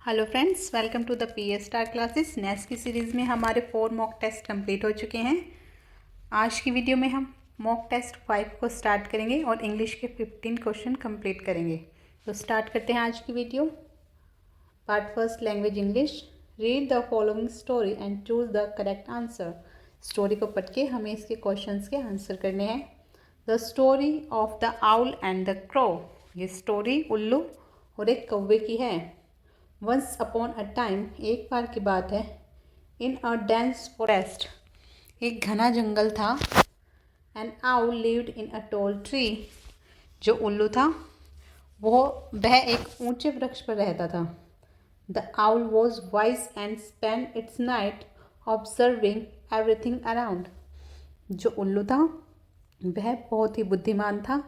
Hello friends, welcome to the PS star classes. Next की series में हमारे 4 mock test complete हो चुके हैं। आज की वीडियो में हम मॉक टेस्ट 5 को स्टार्ट करेंगे और इंग्लिश के 15 क्वेश्चन कंप्लीट करेंगे। तो स्टार्ट करते हैं आज की video. Part first, language English. Read the following story and choose the correct answer. Story को पढ़ के हमें इसके क्वेश्चन के आंसर करने हैं। The story of the owl and the crow. ये स्टोरी उल्लू और एक कौवे की है। वंस अपॉन अ टाइम, एक बार की बात है, इन अ डेंस फॉरेस्ट, एक घना जंगल था। N owl lived in a tall tree, जो उल्लू था वह एक ऊंचे वृक्ष पर रहता था। The owl was wise and spend it's night observing everything around. जो उल्लू था वह बहुत ही बुद्धिमान था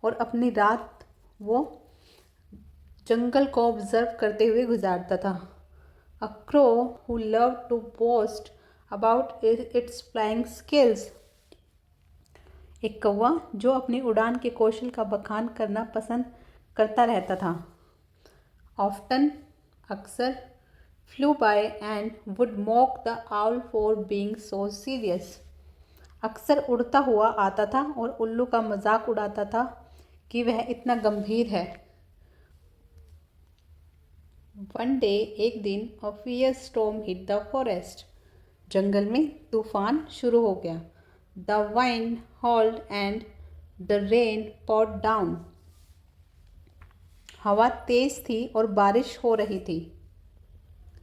और अपनी रात वो जंगल को ऑब्जर्व करते हुए गुजारता था। A crow who love to boast about its flying skills, एक कौवा जो अपनी उड़ान के कौशल का बखान करना पसंद करता रहता था। ऑफ्टन, अक्सर, flew by and would mock the owl for being so serious, अक्सर उड़ता हुआ आता था और उल्लू का मजाक उड़ाता था कि वह इतना गंभीर है। वन डे, एक दिन, a fierce storm hit the forest, जंगल में तूफान शुरू हो गया। The wind howled and the rain poured down, हवा तेज थी और बारिश हो रही थी।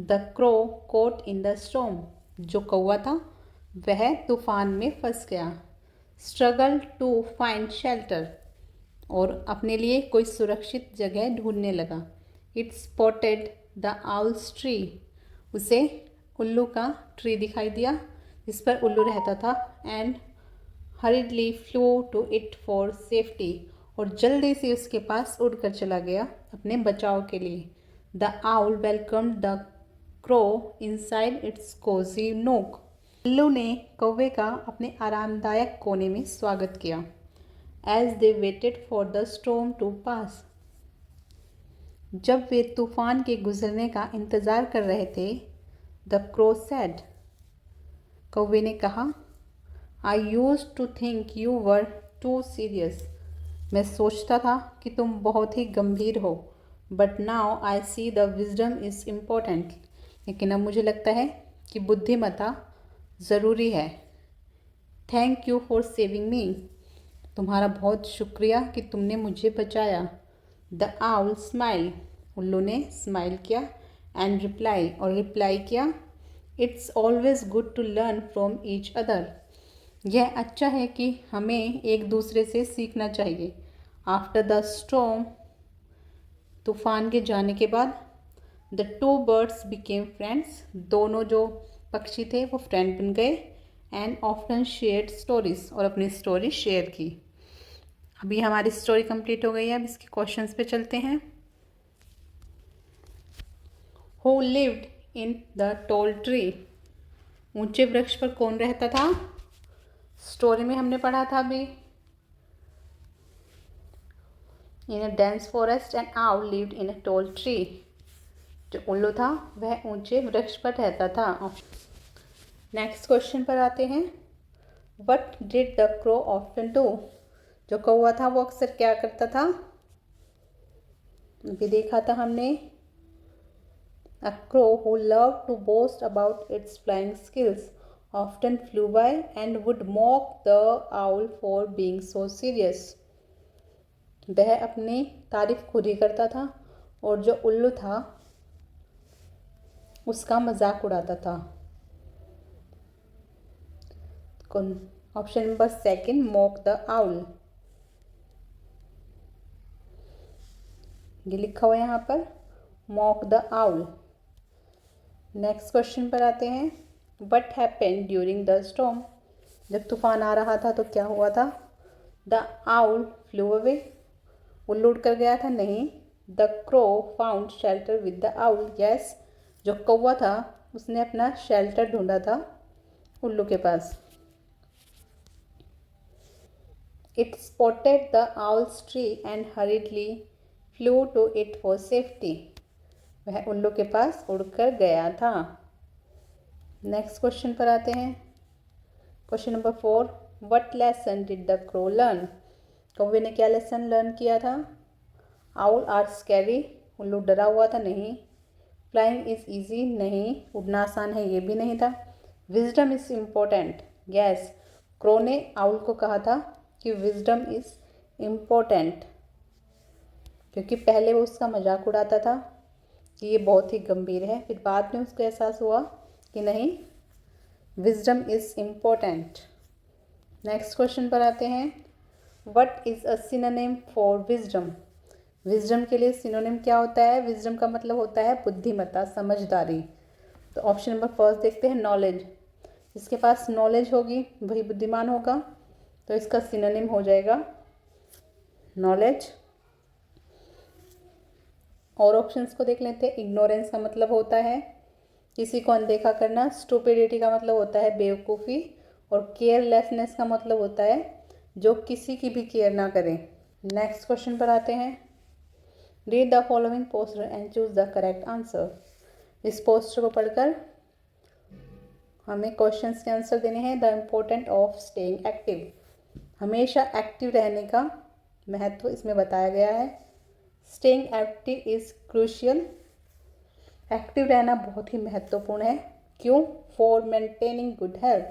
The crow caught in the storm, जो कौवा था वह तूफान में फंस गया। स्ट्रगल टू फाइंड शेल्टर, और अपने लिए कोई सुरक्षित जगह ढूंढने लगा। It spotted the owl's tree, उसे उल्लू का ट्री दिखाई दिया जिस पर उल्लू रहता था। And hurriedly flew to it for safety, और जल्दी से उसके पास उड़कर चला गया अपने बचाव के लिए। The owl welcomed the crow inside its cosy nook, उल्लू ने कौवे का अपने आरामदायक कोने में स्वागत किया। As they waited for the storm to pass, जब वे तूफान के गुजरने का इंतज़ार कर रहे थे, द क्रो सेड, कौवे ने कहा, I used to think you were too serious, मैं सोचता था कि तुम बहुत ही गंभीर हो। But now I see the wisdom is important, लेकिन अब मुझे लगता है कि बुद्धिमत्ता ज़रूरी है। Thank you for saving me, तुम्हारा बहुत शुक्रिया कि तुमने मुझे बचाया। द आउल स्माइल, उल्लू ने स्माइल किया। एंड रिप्लाई, और रिप्लाई किया, it's always good to learn from each other, यह अच्छा है कि हमें एक दूसरे से सीखना चाहिए। आफ्टर द स्टॉर्म, तूफान के जाने के बाद, the two birds became friends, दोनों जो पक्षी थे वो फ्रेंड बन गए। एंड ऑफ्टन शेयर्ड स्टोरीज, और अपनी स्टोरी शेयर की। अभी हमारी स्टोरी कंप्लीट हो गई है। अब इसके क्वेश्चंस पे चलते हैं। Who lived in the tall tree, ऊंचे वृक्ष पर कौन रहता था? स्टोरी में हमने पढ़ा था अभी। In a dense forest and owl lived in a tall tree, जो उल्लू था वह ऊंचे वृक्ष पर रहता था। नेक्स्ट क्वेश्चन पर आते हैं। What did the crow often do, जो कौवा था वो अक्सर क्या करता था? अभी देखा था हमने। A crow who loved to boast about its flying skills often flew by and would mock the owl for being so serious, वह अपनी तारीफ खुद ही करता था और जो उल्लू था उसका मजाक उड़ाता था। Option number second, mock the owl, ये लिखा हुआ है यहाँ पर, mock the owl. Next question पर आते हैं। What happened during the storm, जब तूफान आ रहा था तो क्या हुआ था? द आउल फ्लू अवे, उल्लू उड़ कर गया था? नहीं। The crow found shelter with the owl, yes, जो कौवा था उसने अपना शेल्टर ढूंढा था उल्लू के पास। It spotted the owl's tree and hurriedly flew to it for safety, वह उल्लू के पास उड़कर गया था। नेक्स्ट क्वेश्चन पर आते हैं। Question number 4, what lesson did the crow learn? कौवे ने क्या लेसन लर्न किया था? आउल आर स्कैरी, उल्लू डरा हुआ था, नहीं। फ्लाइंग इज़ ईजी, नहीं। उड़ना आसान है, ये भी नहीं था। Wisdom is important, yes. Crow ने आउल को कहा था कि विजडम इज़ इम्पोर्टेंट, क्योंकि पहले वो उसका मजाक उड़ाता था कि ये बहुत ही गंभीर है। फिर बाद में उसको एहसास हुआ कि नहीं, wisdom is important. Next question पर आते हैं। What is a synonym for wisdom? Wisdom के लिए सिनोनिम क्या होता है? विजडम का मतलब होता है बुद्धिमत्ता, समझदारी। तो ऑप्शन नंबर फर्स्ट देखते हैं, नॉलेज। जिसके पास नॉलेज होगी वही बुद्धिमान होगा, तो इसका सिनोनिम हो जाएगा नॉलेज। और ऑप्शंस को देख लेते हैं। इग्नोरेंस का मतलब होता है किसी को अनदेखा करना। स्टूपिडिटी का मतलब होता है बेवकूफ़ी। और केयरलेसनेस का मतलब होता है जो किसी की भी केयर ना करे। नेक्स्ट क्वेश्चन पर आते हैं। Read the following poster and choose the correct answer. इस पोस्टर को पढ़कर हमें क्वेश्चंस के आंसर देने हैं। The important of staying active, हमेशा एक्टिव रहने का महत्व इसमें बताया गया है। Staying active is crucial, active रहना बहुत ही महत्वपूर्ण है। क्यों? फॉर मेंटेनिंग गुड हेल्थ,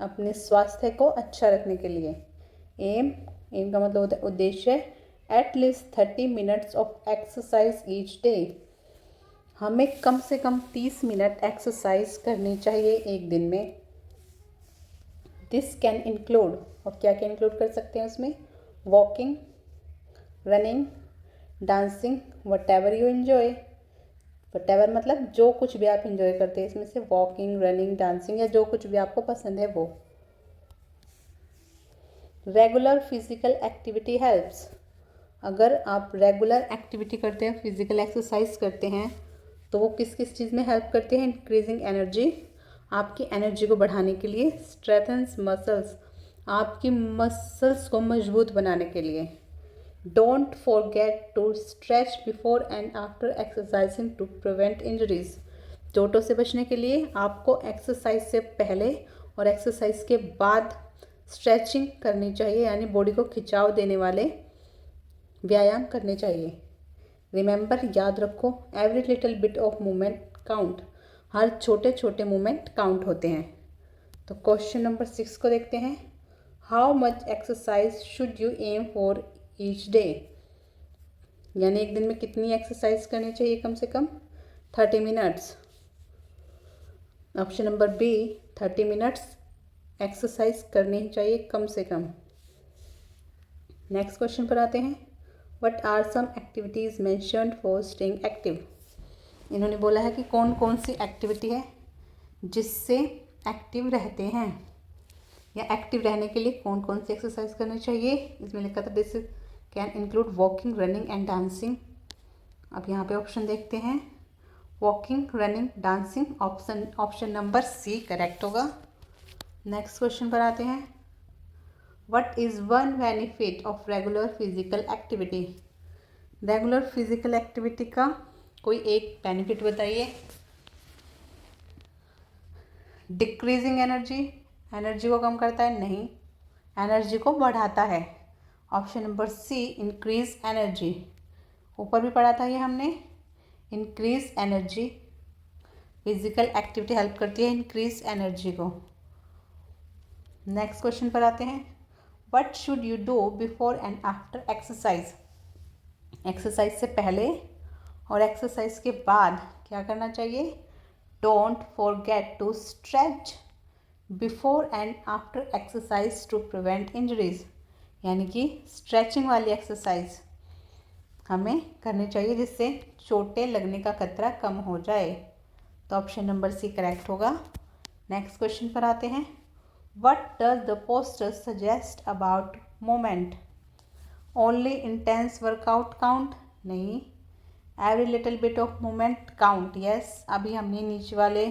अपने स्वास्थ्य को अच्छा रखने के लिए। एम का मतलब होता है उद्देश्य। At least 30 minutes of exercise each day, हमें कम से कम 30 मिनट एक्सरसाइज करनी चाहिए एक दिन में। दिस कैन इंक्लूड, और क्या क्या इंक्लूड कर सकते हैं उसमें? Walking, running, dancing, what ever you enjoy. What ever मतलब जो कुछ भी आप इंजॉय करते हैं, इसमें से वॉकिंग, रनिंग, डांसिंग या जो कुछ भी आपको पसंद है वो। रेगुलर फिजिकल एक्टिविटी हेल्प्स, अगर आप रेगुलर एक्टिविटी करते हैं, फिजिकल एक्सरसाइज करते हैं, तो वो किस किस चीज़ में हेल्प करते हैं? इंक्रीजिंग एनर्जी, आपकी एनर्जी को बढ़ाने के लिए। स्ट्रेथन्स मसल्स, आपकी मसल्स को मजबूत बनाने के लिए। Don't forget to stretch before and after exercising to prevent injuries, चोटों से बचने के लिए आपको एक्सरसाइज से पहले और एक्सरसाइज के बाद स्ट्रेचिंग करनी चाहिए, यानी बॉडी को खिंचाव देने वाले व्यायाम करने चाहिए। रिमेंबर, याद रखो, every little bit of movement count, हर छोटे छोटे मूवमेंट काउंट होते हैं। तो क्वेश्चन नंबर 6 को देखते हैं। How much exercise should you aim for each day, यानी एक दिन में कितनी एक्सरसाइज करनी चाहिए? कम से कम 30 minutes. Option number B, 30 minutes exercise करनी ही चाहिए कम से कम। नेक्स्ट क्वेश्चन पर आते हैं। What are some activities mentioned for staying active? इन्होंने बोला है कि कौन कौन सी एक्टिविटी है जिससे एक्टिव रहते हैं, या एक्टिव रहने के लिए कौन कौन सी एक्सरसाइज करनी चाहिए। इसमें लिखा था this can include walking, running and dancing. अब यहाँ पे ऑप्शन देखते हैं। Walking, running, dancing, option number C correct होगा। नेक्स्ट क्वेश्चन पर आते हैं। What is one benefit of regular physical activity? Regular physical activity का कोई एक बेनिफिट बताइए। डिक्रीजिंग एनर्जी, एनर्जी को कम करता है, नहीं। एनर्जी को बढ़ाता है, option number C increase energy. ऊपर भी पढ़ा था ये हमने, increase energy, physical activity help करती है इंक्रीज एनर्जी को। नेक्स्ट क्वेश्चन पर आते हैं। What should you do before and after exercise? Exercise से पहले और एक्सरसाइज के बाद क्या करना चाहिए? Don't forget to stretch before and after exercise to prevent injuries, यानी कि स्ट्रेचिंग वाली एक्सरसाइज हमें करनी चाहिए जिससे चोटें लगने का खतरा कम हो जाए। तो ऑप्शन नंबर सी करेक्ट होगा। नेक्स्ट क्वेश्चन पर आते हैं। What does the poster suggest about movement? Only intense workout count, नहीं। Every little bit of movement count, yes. अभी हमने नीचे वाले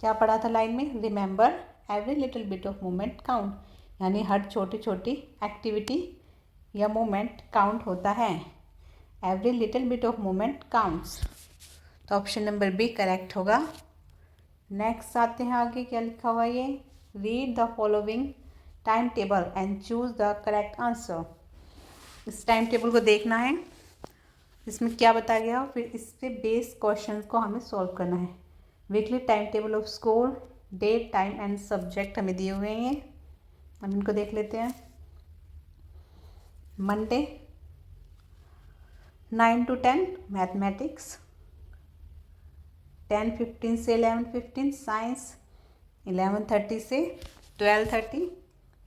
क्या पढ़ा था लाइन में? Remember, every little bit of movement count, यानी हर छोटी छोटी एक्टिविटी या मूवमेंट काउंट होता है। Every little bit of movement counts. तो ऑप्शन नंबर बी करेक्ट होगा। नेक्स्ट आते हैं आगे, क्या लिखा हुआ है ये, read the following time table and choose the correct answer. इस टाइम टेबल को देखना है, इसमें क्या बताया गया, फिर इस पे बेस क्वेश्चन को हमें सॉल्व करना है। Weekly time table of school, date, time and subject हमें दिए हुए हैं। हम इनको देख लेते हैं। मंडे 9 to 10 मैथमेटिक्स, 10:15 से 11:15 साइंस, 11:30 से 12:30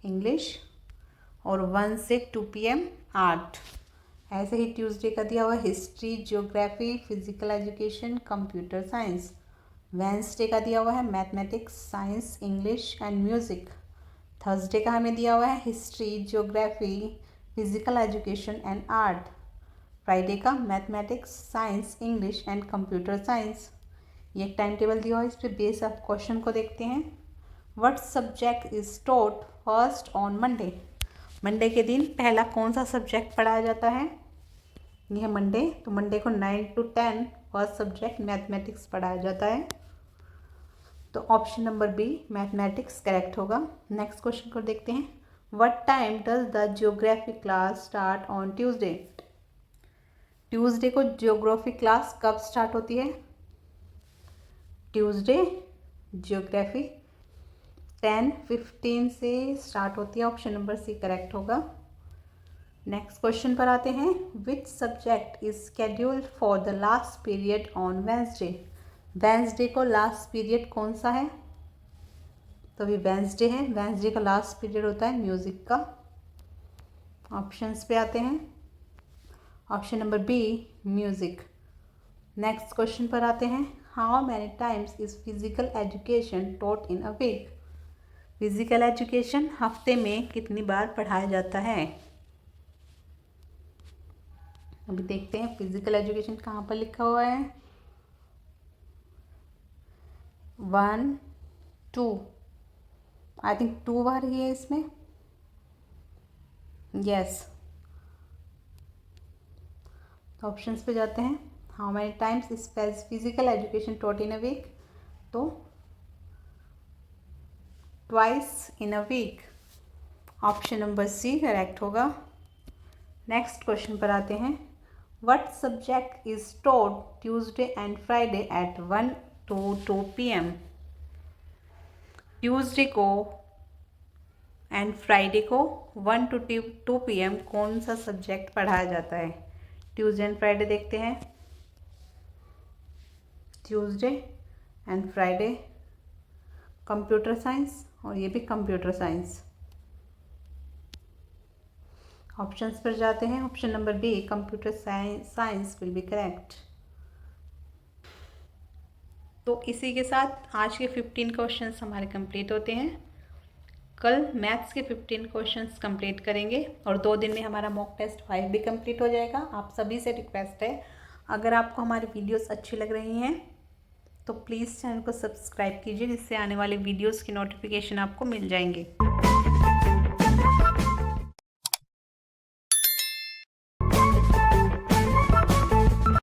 इंग्लिश और 1 से 2 PM आर्ट। ऐसे ही ट्यूसडे का दिया हुआ history, geography, physical education, computer science. Wednesday का दिया हुआ है mathematics, science, English and music. Thursday का हमें दिया हुआ है history, geography, physical education and art. Friday का mathematics, science, English and computer science. ये एक टाइम टेबल दिया हुआ है, इस पर बेस ऑफ क्वेश्चन को देखते हैं। What subject is taught first on Monday. Monday के दिन पहला कौन सा सब्जेक्ट पढ़ाया जाता है, ये है मंडे। तो मंडे को 9 to 10 फर्स्ट सब्जेक्ट मैथमेटिक्स पढ़ाया जाता है। तो option number B mathematics correct होगा। नेक्स्ट क्वेश्चन को देखते हैं। What time does the geography class start on Tuesday. Tuesday को ज्योग्राफी क्लास कब स्टार्ट होती है, ट्यूसडे ज्योग्राफी 10:15 से स्टार्ट होती है। ऑप्शन नंबर सी करेक्ट होगा। नेक्स्ट क्वेश्चन पर आते हैं। Which subject is scheduled for the last period on Wednesday. Wednesday को लास्ट पीरियड कौन सा है, तो अभी वेंसडे है, वेंसडे का लास्ट पीरियड होता है म्यूज़िक का। ऑप्शंस पे आते हैं। Option number B music. Next question पर आते हैं। How many times is physical education taught in a week. Physical education हफ्ते में कितनी बार पढ़ाया जाता है। अभी देखते हैं फिज़िकल एजुकेशन कहाँ पर लिखा हुआ है। 1, 2, आई थिंक 2 बार ही है इसमें, यस। तो ऑप्शंस पे जाते हैं। How many times is physical education taught in a week, तो twice in a week. Option number C correct होगा। नेक्स्ट क्वेश्चन पर आते हैं। What subject is taught Tuesday and Friday at 1 to 2 PM। Tuesday को and Friday को 1 to 2 PM कौन सा subject पढ़ाया जाता है। ट्यूसडे एंड फ्राइडे देखते हैं। Tuesday and Friday computer science, और ये भी कंप्यूटर साइंस। ऑप्शंस पर जाते हैं। Option number B computer science will be correct. तो इसी के साथ आज के 15 क्वेश्चंस हमारे कंप्लीट होते हैं। कल मैथ्स के 15 क्वेश्चंस कंप्लीट करेंगे और 2 दिन में हमारा मॉक टेस्ट 5 भी कंप्लीट हो जाएगा। आप सभी से रिक्वेस्ट है, अगर आपको हमारी वीडियोस अच्छी लग रही हैं तो प्लीज़ चैनल को सब्सक्राइब कीजिए, जिससे आने वाले वीडियोस की नोटिफिकेशन आपको मिल जाएंगे।